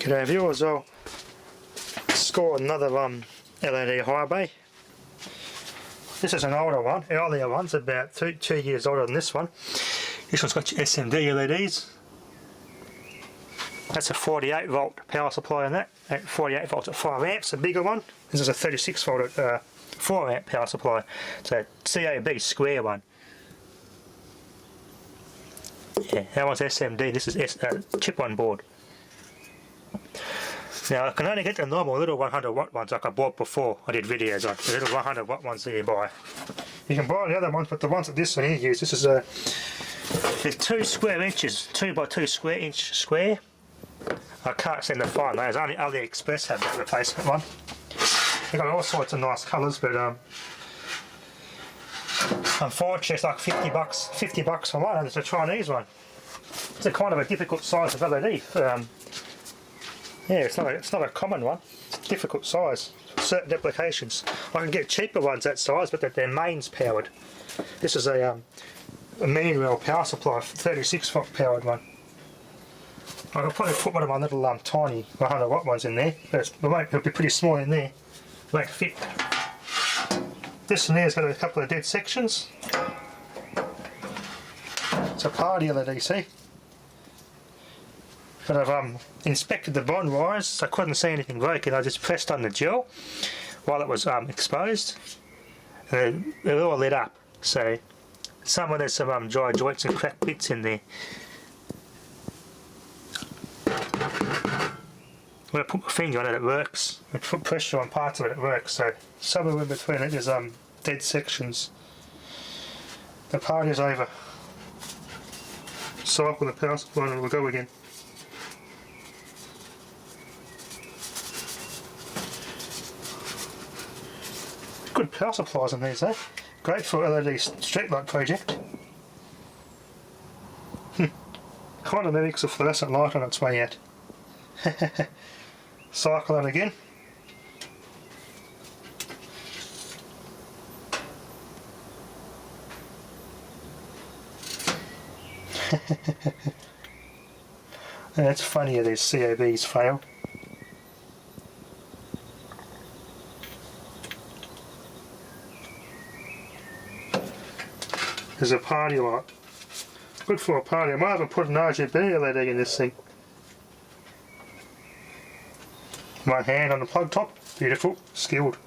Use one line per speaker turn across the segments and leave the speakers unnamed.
G'day viewers, I'll score another LED Highbay. This is an older one, earlier one's about 2 years older than this one. This one's got your SMD LEDs. That's a 48 volt power supply on that, at 48 volts at 5 amps, a bigger one. This is a 36 volt at 4 amp power supply. It's a COB square one. Yeah, that one's SMD, this is chip on board. Now I can only get the normal little 100 watt ones like I bought before. I did videos on the little 100 watt ones that you buy. You can buy the other ones, but the ones that this one here uses, this is a 2 square inches, 2 by 2 square inch square. I can't seem to find those. Only AliExpress have that replacement one. They've got all sorts of nice colours, but unfortunately it's like 50 bucks for one, and it's a Chinese one. It's a kind of a difficult size of LED. Yeah, it's not a common one. It's a difficult size for certain applications. I can get cheaper ones that size, but they're mains powered. This is a manual power supply, 36 volt powered one. I could probably put one of my little tiny 100 watt ones in there, but it'll be pretty small in there. It won't fit. This one here's got a couple of dead sections. It's a party LED, see? But I've inspected the bond wires, so I couldn't see anything broken. I just pressed on the gel while it was exposed, and it all lit up. So somewhere there's some dry joints and cracked bits in there. When I put my finger on it, it works. I put pressure on parts of it, it works. So somewhere in between it, there's dead sections. The party's over. Cycle the power supply and we'll go again. Good power supplies in these, eh? Great for LED streetlight project. Kind of mimics a fluorescent light on its way out. Cycle it again. It's funny how these COBs fail. There's a party light. Good for a party. I might have put an RGB LED in this thing. One hand on the plug top. Beautiful. Skilled.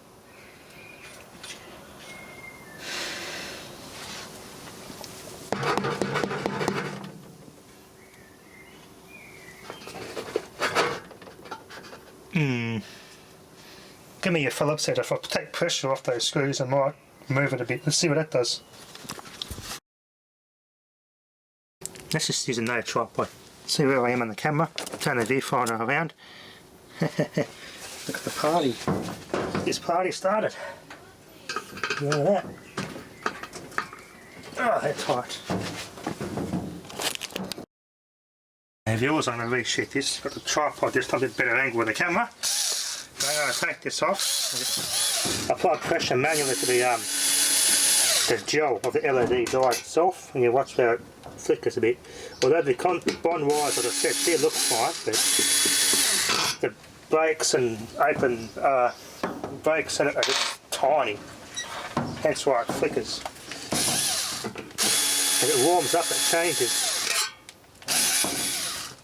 Give me your Phillips head. If I take pressure off those screws I might move it a bit. Let's see what that does. Let's just use a no tripod. See where I am on the camera. Turn the viewfinder around. Look at the party. This party started. Look at that. Oh, they're tight. Now viewers, I'm going to reshoot this. Got the tripod just a bit better angle with the camera. I'm going to take this off. Just apply pressure manually to the gel of the LED dye itself, and you watch how it flickers a bit. Although the bond wires, as I said, they look fine, but the brakes and open brakes in it are just tiny, hence why it flickers. As it warms up, it changes.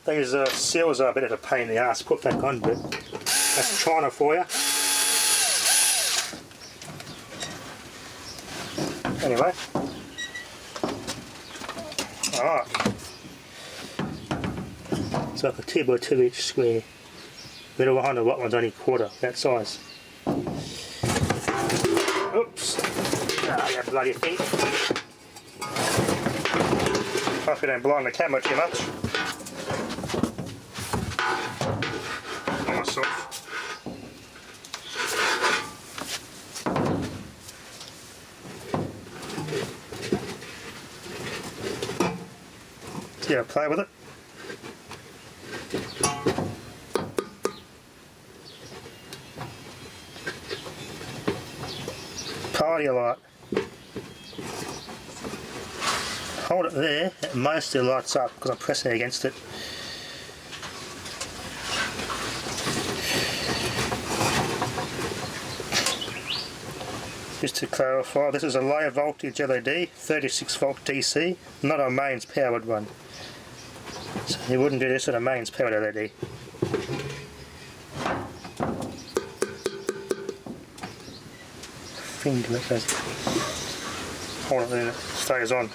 These seals are a bit of a pain in the ass to put back on, but that's China for you. Anyway, alright, it's like a 2 by 2 inch square. Little 100 watt one's only quarter that size. Oops, that bloody thing. Hope you don't blind the camera too much. Not myself. Yeah, play with it. Party light. Hold it there, it mostly lights up because I'm pressing against it. Just to clarify, this is a low voltage LED, 36 volt DC, not a mains powered one. So you wouldn't do this with a mains powered LED. Finger that goes. Hold it and it stays on.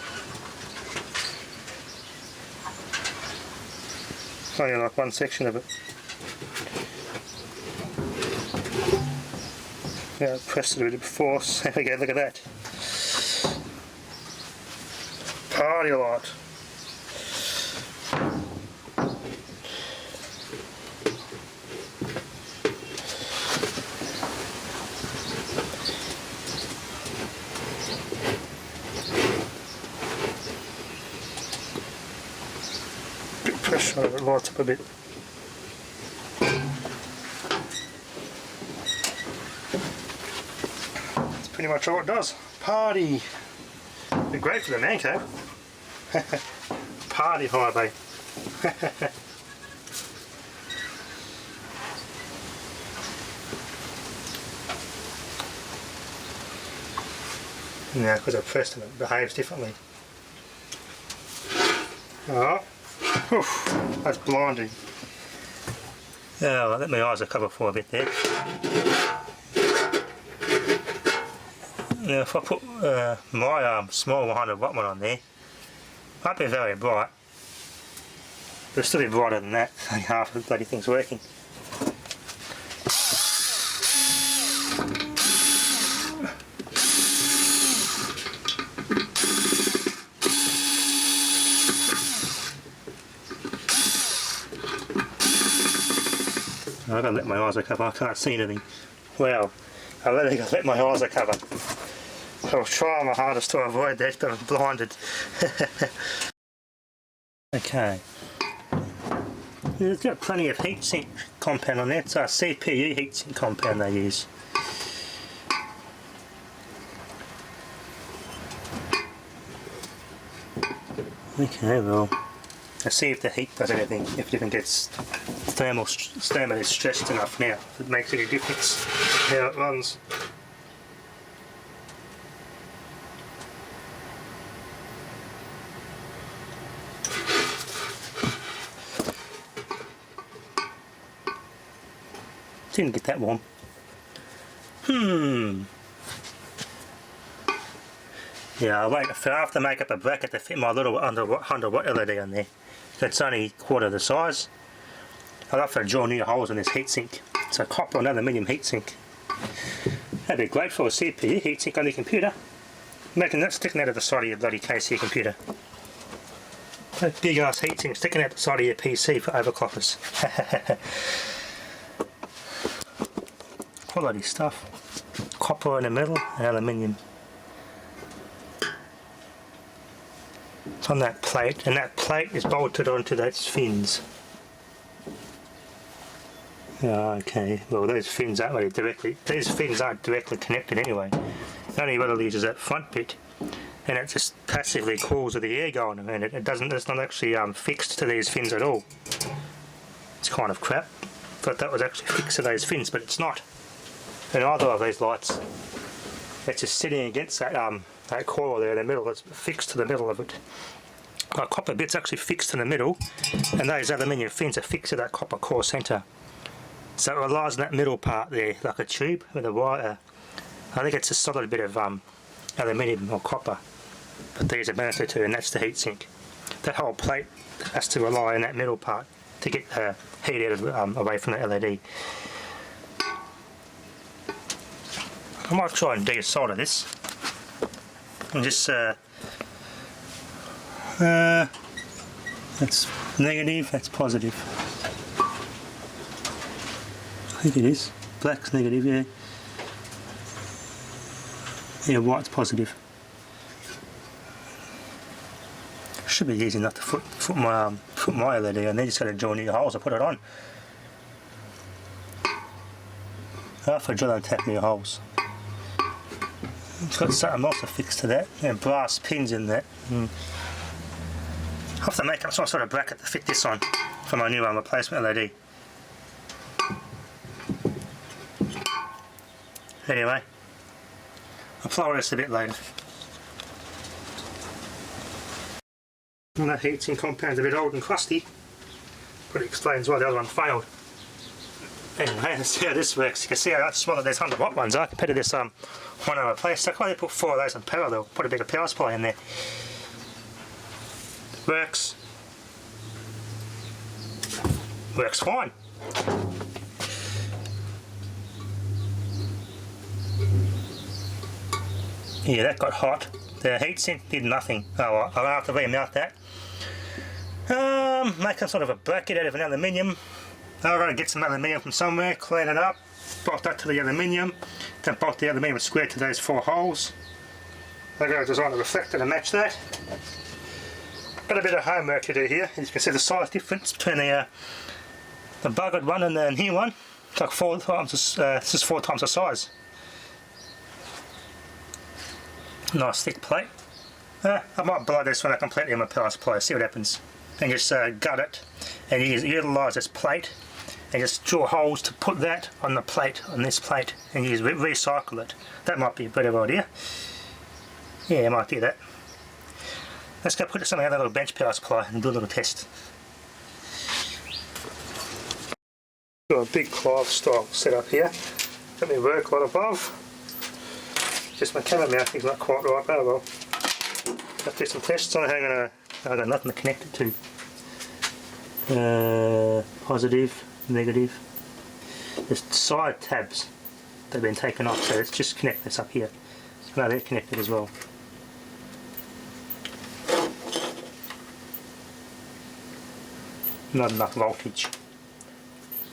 Only like one section of it. Yeah, I pressed it a bit of force. There we go, look at that. Party light. Bit pressure on it, lights up a bit. Pretty much all it does. Party. Be great for the man cave. Party Highbay. Now, because I pressed it, it behaves differently. Oh, oof, that's blinding. Oh, I let my eyes cover for a bit there. Now if I put my small 100 watt one on there, it won't be very bright. It'll still be brighter than that. Only half of the bloody thing's working. I've got to let my eyes cover, I can't see anything. Wow, I really got to let my eyes cover. I was trying my hardest to avoid that, but I'm blinded. Okay. It's got plenty of heatsink compound on there. It's a CPU heatsink compound they use. Okay, well, let's see if the heat does anything, if it even gets thermally stressed enough now, if it makes any difference how it runs. Didn't get that warm. Yeah, I have to make up a bracket to fit my little 100 watt LED on there. It's only quarter the size. I'll have to drill new holes in this heatsink. It's a copper and aluminium heatsink. That'd be great for a CPU heatsink on your computer. Imagine that sticking out of the side of your bloody case of your computer. That big ass heatsink sticking out the side of your PC for overclockers. Quality stuff. Copper in the middle and aluminium. It's on that plate, and that plate is bolted onto those fins. Okay, well those fins aren't really these fins aren't directly connected anyway. It only really uses that front bit, and it just passively cools with the air going around it. It's not actually fixed to these fins at all. It's kind of crap. Thought that was actually fixed to those fins, but it's not. And either of these lights, it's just sitting against that that coil there in the middle. It's fixed to the middle of it. The copper bit's actually fixed in the middle, and those aluminium fins are fixed to that copper core centre. So it relies on that middle part there, like a tube with a wire. I think it's a solid bit of aluminium or copper, but these are mounted to, and that's the heatsink. That whole plate has to rely on that middle part to get the heat out of, away from the LED. I might try and desolder this and just that's negative, that's positive. I think it is. Black's negative, yeah. Yeah, white's positive. Should be easy enough to put my LED on there. Just got to drill new holes and put it on. After I drill and tap new holes. It's got something else affixed to that, and brass pins in that. I have to make up some sort of bracket to fit this on for my new replacement LED. Anyway, I'll play this a bit later. And that heatsink compound's a bit old and crusty, but it explains why the other one failed. Anyway, let's see how this works. You can see how smaller these 100-watt ones are compared to this one I replaced. So I probably put 4 of those in parallel, put a bit of power supply in there. Works fine. Yeah, that got hot. The heatsink did nothing. Oh, well, I'll have to remount that. Make a sort of a bracket out of an aluminium. I've got to get some aluminium from somewhere, clean it up, bolt that to the aluminium, then bolt the aluminium square to those 4 holes. I've got to design a reflector to match that. Got a bit of homework to do here. As you can see the size difference between the buggered one and the new one. It's like 4 times, this is 4 times the size. Nice thick plate. I might blow this one out completely on my power supply, see what happens. And just gut it and utilise this plate and just drill holes to put that on the plate, on this plate, and use recycle it. That might be a better idea. Yeah, I might do that. Let's go put something on that little bench power supply and do a little test. Got a big Clive style setup here. Got my work light above. Just my camera mounting's not quite right, but oh well. I'll do some tests on how I've got nothing to connect it to. Positive, negative. There's side tabs that have been taken off, so let's just connect this up here. No, they're connected as well. Not enough voltage.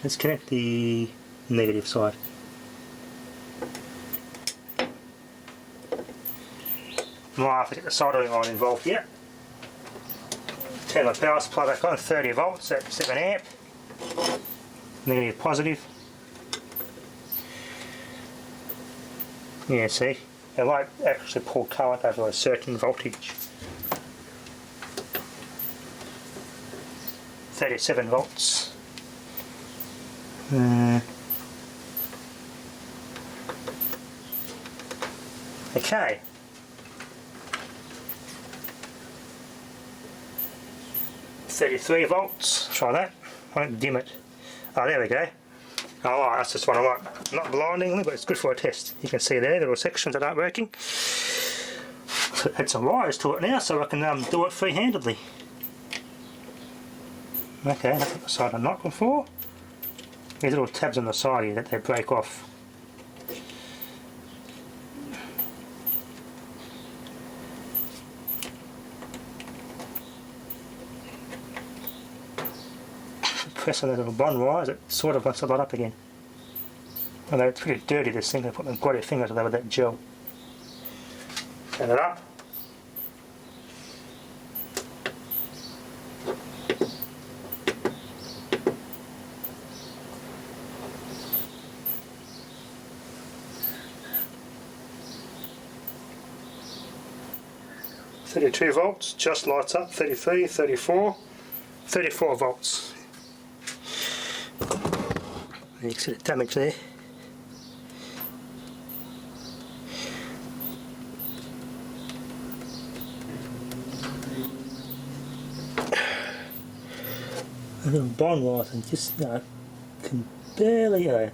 Let's connect the negative side. Might have to get the soldering iron involved here. Turn my power supply back on, 30 volts at 7 amp. Negative, positive. Yeah, see, it won't actually pull current over a certain voltage. 37 volts. Okay. 33 volts, try that. I won't dim it. Oh, there we go. Oh, that's just what I want. Not blindingly, but it's good for a test. You can see there, the little sections that aren't working. So add some wires to it now so I can do it free-handedly. Okay, that's the side I'm not looking for. These little tabs on the side here that they break off. Press on the little bond wires, it sort of wants to light up again. Although it's pretty dirty, this thing, I put my bloody fingers all over that gel. Turn it up. .32 volts, just lights up. 33, 34, 34 volts. You can see the damage there. The little bond wires and just can barely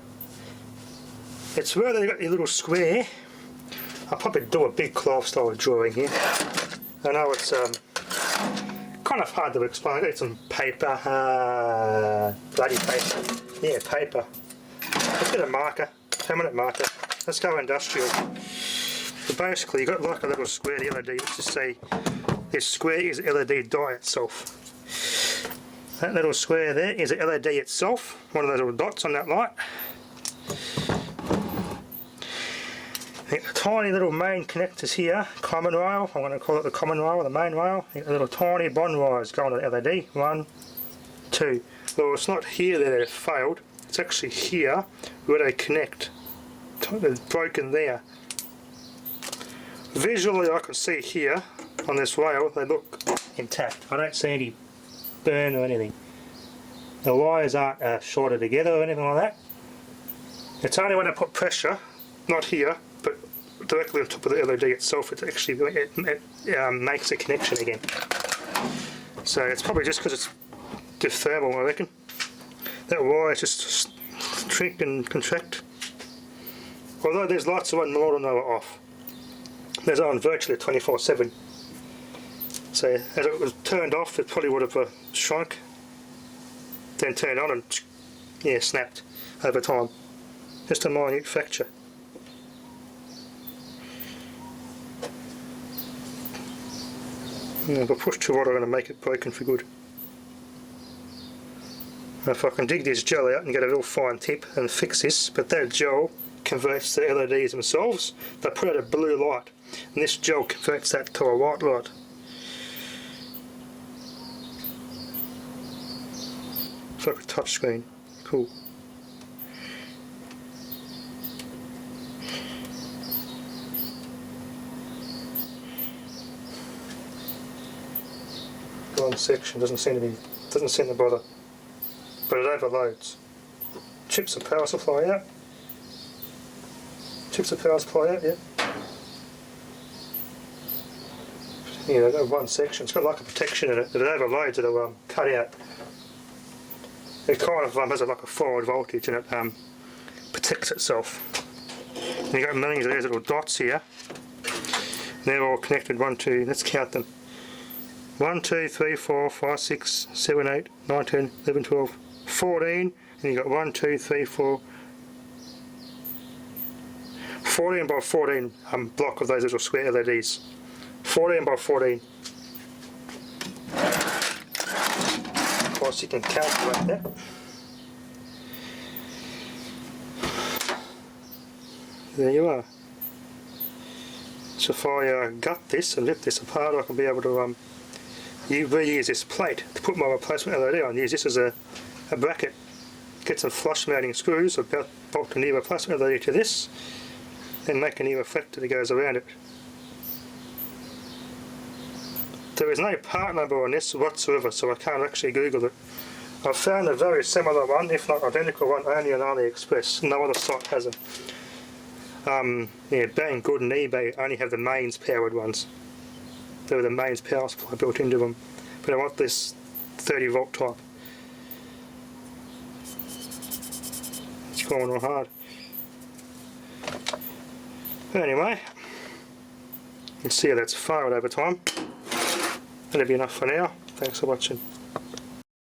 it's where they got your little square. I'll probably do a big Clive style drawing here. I know it's kind of hard to explain. I got some paper, bloody paper. Yeah, paper. Let's get a marker, permanent marker. Let's go industrial. So basically, you've got like a little square LED. Let's just say this square is LED die itself. That little square there is a LED itself. One of those little dots on that light. The tiny little main connectors here, common rail, I'm going to call it the common rail, the main rail. The little tiny bond wires going to the LED, 1, 2. Well, it's not here that it failed, it's actually here where they connect. It's broken there. Visually I can see here on this rail they look intact. I don't see any burn or anything. The wires aren't shorted together or anything like that. It's only when I put pressure, not here, but directly on top of the LED itself, it actually makes a connection again. So it's probably just because it's thermal, I reckon. That wire just shrink and contract. Although there's lights on, more than they were off. There's on virtually 24/7. So as it was turned off, it probably would have shrunk, then turned on and yeah, snapped over time. Just a minute fracture. If I push too hard, I'm going to make it broken for good. If I can dig this gel out and get a real fine tip and fix this, but that gel converts the LEDs themselves. They put out a blue light, and this gel converts that to a white light. It's like a touch screen. Cool. One section doesn't seem to bother, but it overloads. Chips the power supply out. Chips the power supply out, yeah. Yeah, they've got one section. It's got like a protection in it. If it overloads, it'll cut out. It kind of has like a forward voltage, and it protects itself. And you've got millions of these little dots here. They're all connected. 1, 2. Let's count them. 1, 2, 3, 4, 5, 6, 7, 8, 9, 10, 11, 12, 14, and you've got 1, 2, 3, 4, 14 by 14 block of those little square LEDs. 14 by 14. Of course, you can calculate that. There you are. So if I gut this and lift this apart, I can be able to reuse this plate to put my replacement LED on. Use this as a bracket. Get some flush mounting screws, or bolt a new replacement LED to this, then make a new reflector that goes around it. There is no part number on this whatsoever, so I can't actually Google it. I've found a very similar one, if not identical one, only on AliExpress. No other site has them. Yeah, Banggood and eBay only have the mains powered ones. There were the mains power supply built into them, but I want this 30 volt type. It's going on hard. Anyway, you can see how that's fired over time. That'll be enough for now. Thanks for watching.